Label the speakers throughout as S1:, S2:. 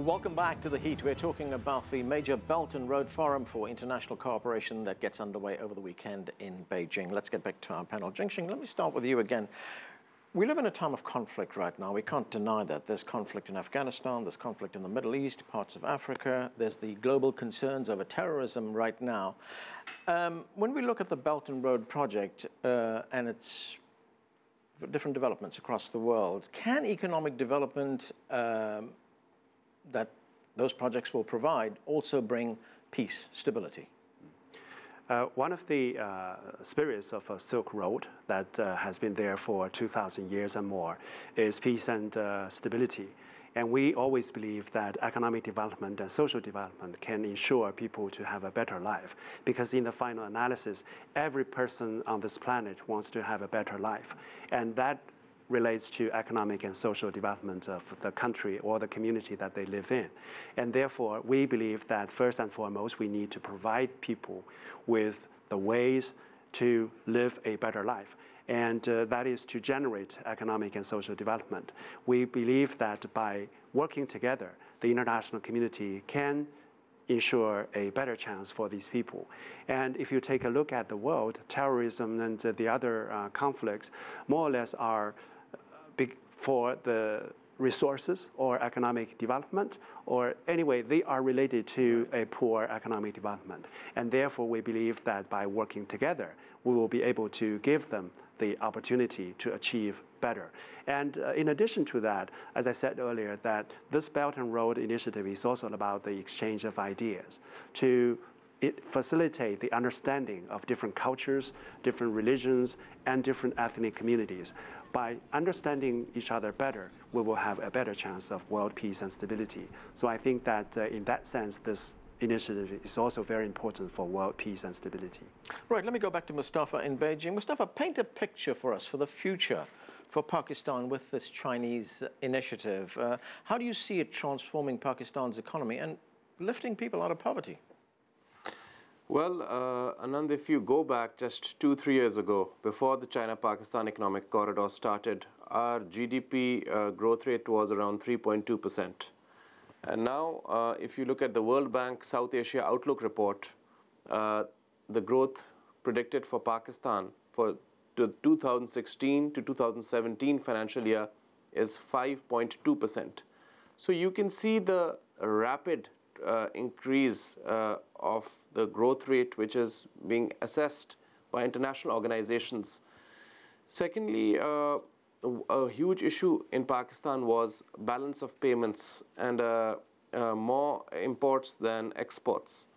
S1: Welcome back to The Heat. We're talking about the major Belt and Road Forum for International Cooperation that gets underway over the weekend in Beijing. Let's get back to our panel. Jingxing, let me start with you again. We live in a time of conflict right now. We can't deny that. There's conflict in Afghanistan, there's conflict in the Middle East, parts of Africa. There's the global concerns over terrorism right now. When we look at the Belt and Road project and its different developments across the world, can economic development that those projects will provide also bring peace, stability?
S2: One of the spirits of a Silk Road that has been there for 2,000 years and more is peace and stability. And we always believe that economic development and social development can ensure people to have a better life. Because in the final analysis, every person on this planet wants to have a better life. And that relates to economic and social development of the country or the community that they live in. And therefore, we believe that first and foremost, we need to provide people with the ways to live a better life. And that is to generate economic and social development. We believe that by working together, the international community can ensure a better chance for these people. And if you take a look at the world, terrorism and the other conflicts more or less are big for the resources or economic development, or anyway, they are related to a poor economic development. And therefore, we believe that by working together, we will be able to give them the opportunity to achieve better. And in addition to that, as I said earlier, that this Belt and Road Initiative is also about the exchange of ideas to facilitate the understanding of different cultures, different religions, and different ethnic communities. By understanding each other better, we will have a better chance of world peace and stability. So I think that in that sense, this initiative is also very important for world peace and stability.
S1: Right, let me go back to Mustafa in Beijing. Mustafa, paint a picture for us for the future for Pakistan with this Chinese initiative. How do you see it transforming Pakistan's economy and lifting people out of poverty?
S3: Well, Anand, if you go back just 2-3 years ago, before the China-Pakistan Economic Corridor started, our GDP growth rate was around 3.2%. And now, if you look at the World Bank South Asia Outlook Report, the growth predicted for Pakistan for the 2016 to 2017 financial year is 5.2%. So you can see the rapid increase of the growth rate which is being assessed by international organizations. Secondly, a huge issue in Pakistan was balance of payments and more imports than exports.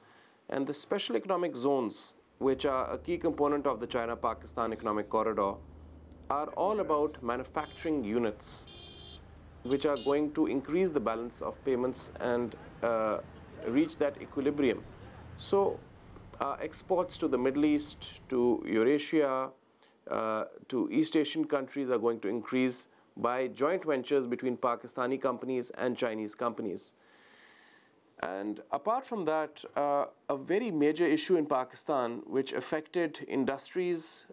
S3: And the special economic zones, which are a key component of the China-Pakistan Economic Corridor, are all about manufacturing units which are going to increase the balance of payments and reach that equilibrium. So exports to the Middle East, to Eurasia, to East Asian countries are going to increase by joint ventures between Pakistani companies and Chinese companies. And apart from that, a very major issue in Pakistan which affected industries,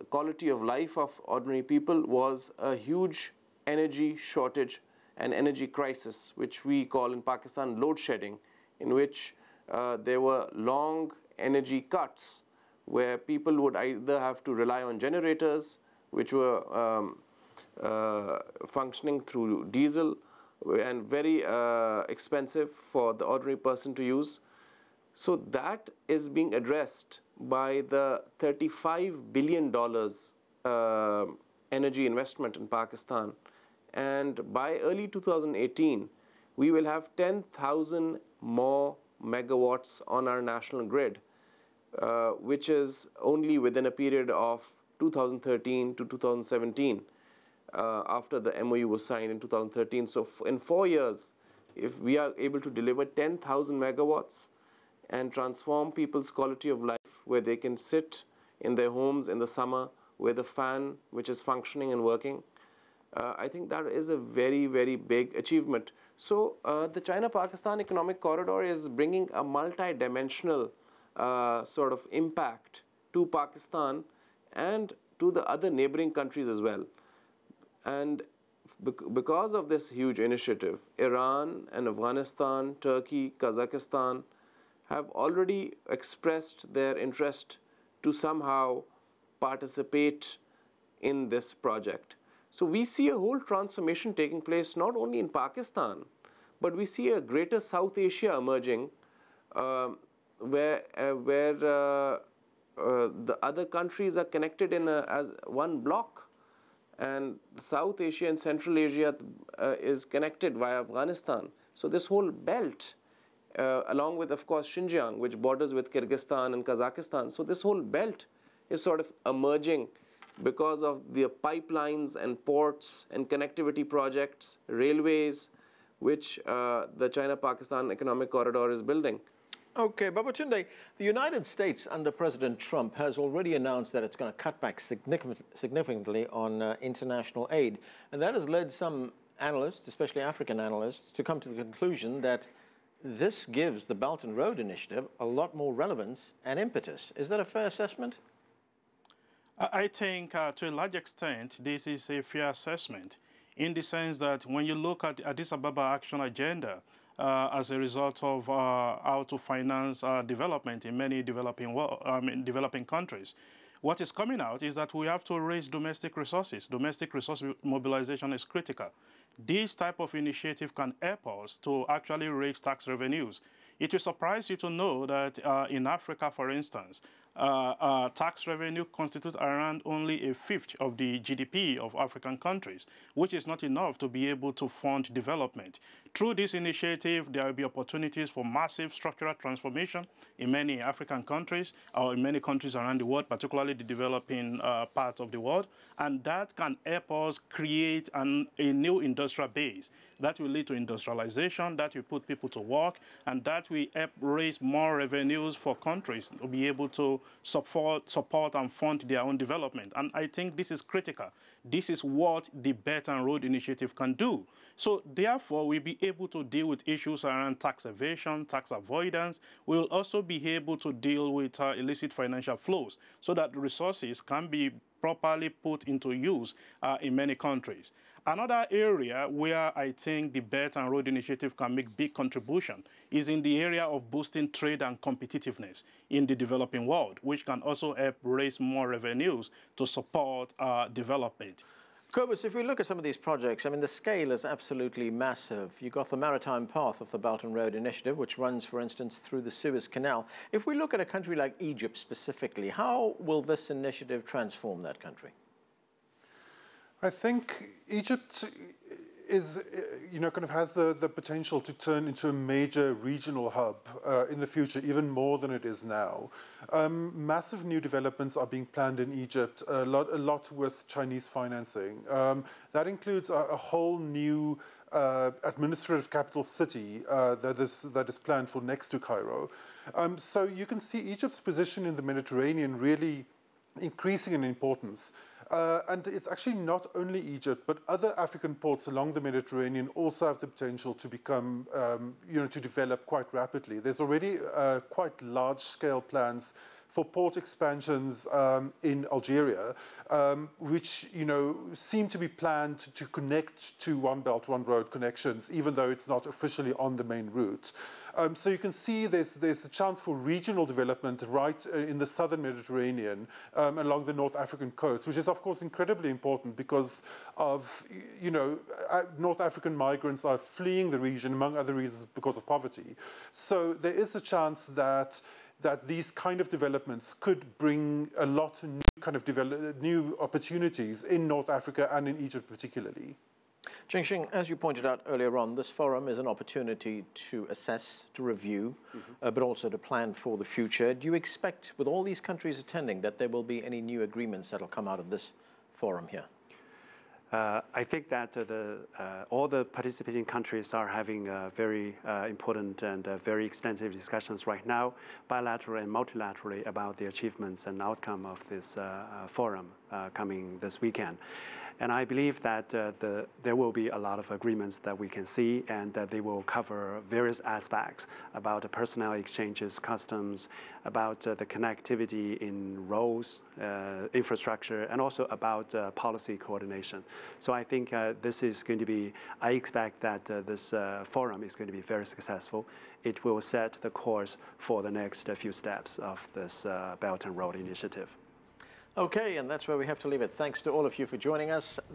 S3: quality of life of ordinary people, was a huge energy shortage and energy crisis, which we call in Pakistan load shedding, in which there were long energy cuts where people would either have to rely on generators, which were functioning through diesel and very expensive for the ordinary person to use. So that is being addressed by the $35 billion energy investment in Pakistan. And by early 2018, we will have 10,000 more megawatts on our national grid, which is only within a period of 2013 to 2017, after the MOU was signed in 2013. So in 4 years, if we are able to deliver 10,000 megawatts and transform people's quality of life, where they can sit in their homes in the summer with a fan which is functioning and working, I think that is a very, very big achievement. So the China-Pakistan Economic Corridor is bringing a multi-dimensional sort of impact to Pakistan and to the other neighboring countries as well. And because of this huge initiative, Iran and Afghanistan, Turkey, Kazakhstan have already expressed their interest to somehow participate in this project. So we see a whole transformation taking place not only in Pakistan, but we see a greater South Asia emerging where the other countries are connected as one block. And South Asia and Central Asia is connected via Afghanistan. So this whole belt, along with, of course, Xinjiang, which borders with Kyrgyzstan and Kazakhstan. So this whole belt is sort of emerging because of the pipelines and ports and connectivity projects, railways, which the China-Pakistan Economic Corridor is building.
S1: Okay, Babatunde, the United States under President Trump has already announced that it's going to cut back significantly on international aid. And that has led some analysts, especially African analysts, to come to the conclusion that this gives the Belt and Road Initiative a lot more relevance and impetus. Is that a fair assessment?
S4: I think to a large extent, this is a fair assessment in the sense that when you look at the Addis Ababa Action Agenda, as a result of how to finance development in many developing countries. What is coming out is that we have to raise domestic resources. Domestic resource mobilization is critical. This type of initiative can help us to actually raise tax revenues. It will surprise you to know that in Africa, for instance, tax revenue constitutes around only a fifth of the GDP of African countries, which is not enough to be able to fund development. Through this initiative, there will be opportunities for massive structural transformation in many African countries, or in many countries around the world, particularly the developing parts of the world, and that can help us create a new industrial base. That will lead to industrialization, that will put people to work, and that will help raise more revenues for countries to be able to support and fund their own development. And I think this is critical. This is what the Belt and Road Initiative can do. So therefore, we'll be able to deal with issues around tax evasion, tax avoidance. We'll also be able to deal with illicit financial flows so that resources can be properly put into use in many countries. Another area where I think the Belt and Road Initiative can make big contribution is in the area of boosting trade and competitiveness in the developing world, which can also help raise more revenues to support development.
S1: Cobus, if we look at some of these projects, I mean, the scale is absolutely massive. You've got the maritime path of the Belt and Road Initiative, which runs, for instance, through the Suez Canal. If we look at a country like Egypt specifically, how will this initiative transform that country?
S5: I think Egypt is, kind of has the potential to turn into a major regional hub in the future, even more than it is now. Massive new developments are being planned in Egypt, a lot with Chinese financing. That includes a whole new administrative capital city that is planned for next to Cairo. So you can see Egypt's position in the Mediterranean really increasing in importance. And it's actually not only Egypt, but other African ports along the Mediterranean also have the potential to become, to develop quite rapidly. There's already quite large-scale plans for port expansions in Algeria, which, seem to be planned to connect to One Belt, One Road connections, even though it's not officially on the main route. So you can see there's a chance for regional development right in the southern Mediterranean along the North African coast, which is, of course, incredibly important because of, North African migrants are fleeing the region, among other reasons, because of poverty. So there is a chance that these kind of developments could bring a lot of new opportunities in North Africa and in Egypt particularly.
S1: Jingxing, as you pointed out earlier on, this forum is an opportunity to assess, to review, but also to plan for the future. Do you expect, with all these countries attending, that there will be any new agreements that will come out of this forum here?
S2: I think that all the participating countries are having very important and very extensive discussions right now, bilaterally and multilaterally, about the achievements and outcome of this forum coming this weekend. And I believe that there will be a lot of agreements that we can see, and that they will cover various aspects about the personnel exchanges, customs, about the connectivity in roads, infrastructure, and also about policy coordination. So I think this is going to be, I expect that this forum is going to be very successful. It will set the course for the next few steps of this Belt and Road Initiative.
S1: Okay, and that's where we have to leave it. Thanks to all of you for joining us.